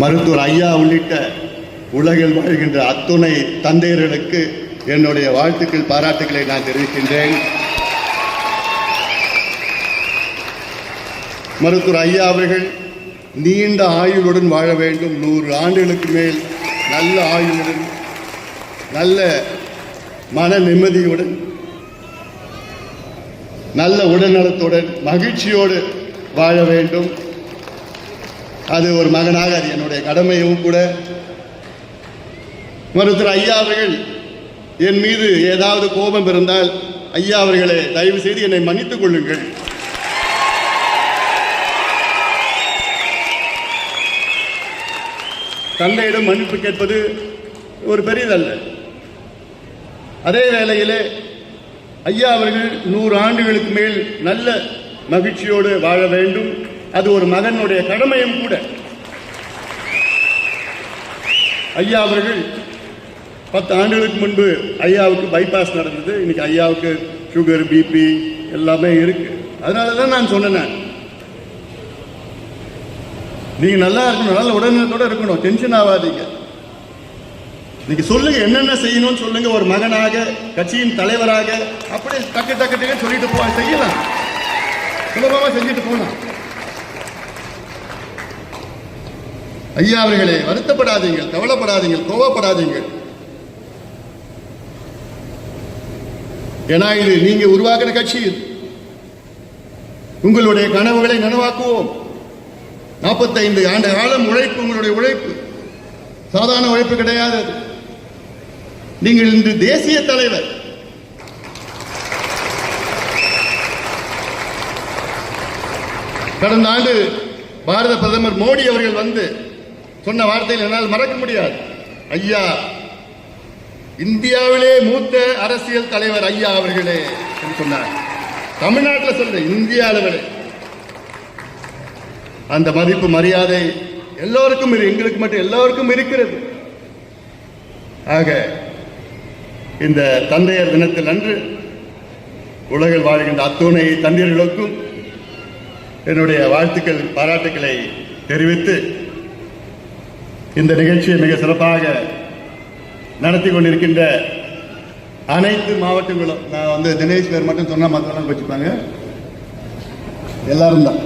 மருத்துவர் ஐயா உள்ளிட்ட உலகில் வாழ்கின்ற அத்துணை தந்தையர்களுக்கு என்னுடைய வாழ்த்துக்கள், பாராட்டுக்களை நான் தெரிவிக்கின்றேன். மருத்துவர் ஐயா அவர்கள் நீண்ட ஆயுளுடன் வாழ வேண்டும். 100 ஆண்டுகளுக்கு மேல் நல்ல ஆயுளுடன், நல்ல மன நிம்மதியுடன், நல்ல உடல்நலத்துடன், மகிழ்ச்சியோடு வாழ வேண்டும். அது ஒரு மகனாக அது என்னுடைய கடமையும் கூட. மருத்துவர் ஐயா அவர்கள் என் மீது ஏதாவது கோபம் இருந்தால், ஐயா அவர்களே தயவு செய்து என்னை மன்னித்துக் கொள்ளுங்கள். தந்தையிடம் மன்னிப்பு கேட்பது ஒரு பெரியதல்ல. அதே வேளையிலே ஐயா அவர்கள் 100 ஆண்டுகளுக்கு மேல் நல்ல மகிழ்ச்சியோடு வாழ வேண்டும். அது ஒரு மகனுடைய கடமையும் கூட. ஐயா அவர்கள் 10 ஆண்டுகளுக்கு முன்பு ஐயாவுக்கு பைபாஸ் நடந்தது. இன்னைக்கு ஐயாவுக்கு சுகர், பிபி எல்லாமே இருக்கு. அதனால தான் நான் சொன்னேன், நீங்க நல்லா இருக்கணும், நல்ல உடல்நலத்தோட இருக்கணும், டென்ஷன் ஆகாதீங்க. நீங்க சொல்லுங்க, என்னென்ன செய்யணும்னு சொல்லுங்க. ஒரு மகனாக, கட்சியின் தலைவராக அப்படியே டக்கு டக்கு டக்கு சொல்லிட்டு செய்யலாம், சுலபமா செஞ்சுட்டு போலாம். ஐயா அவர்களே, வருத்தப்படாதீங்க, கவலைப்படாதீங்க, கோவப்படாதீங்க. ஏன்னா இது நீங்க உருவாக்கின கட்சி. உங்களுடைய கனவுகளை நனவாக்குவோம். 45 ஆண்டு காலம் உழைப்பு, உங்களுடைய உழைப்பு சாதாரண உழைப்பு கிடையாது. நீங்கள் இன்று தேசிய தலைவர். கடந்த ஆண்டு பாரத பிரதமர் மோடி அவர்கள் வந்து சொன்ன வார்த்தையில் என்னால் மறக்க முடியாது. ஐயா, இந்தியாவிலே மூத்த அரசியல் தலைவர் ஐயா அவர்களே என்று சொன்னார். தமிழ்நாட்டில் சொல்ற, இந்திய அளவில் அந்த மதிப்பு மரியாதை எல்லோருக்கும், எங்களுக்கு மட்டும் எல்லோருக்கும் இருக்கிறது. ஆக இந்த தந்தையர் தினத்தில் அன்று உலகில் வாழ்கின்ற அத்துணை தந்தையர்களுக்கும் என்னுடைய வாழ்த்துக்கள், பாராட்டுக்களை தெரிவித்து இந்த நிகழ்ச்சியை மிக சிறப்பாக நடத்தி கொண்டிருக்கின்ற அனைத்து மாவட்டங்களும், நான் தினேஷ் பேர் மட்டும் சொன்னா மற்றவங்க வச்சுப்பாங்க, எல்லாரும் தான்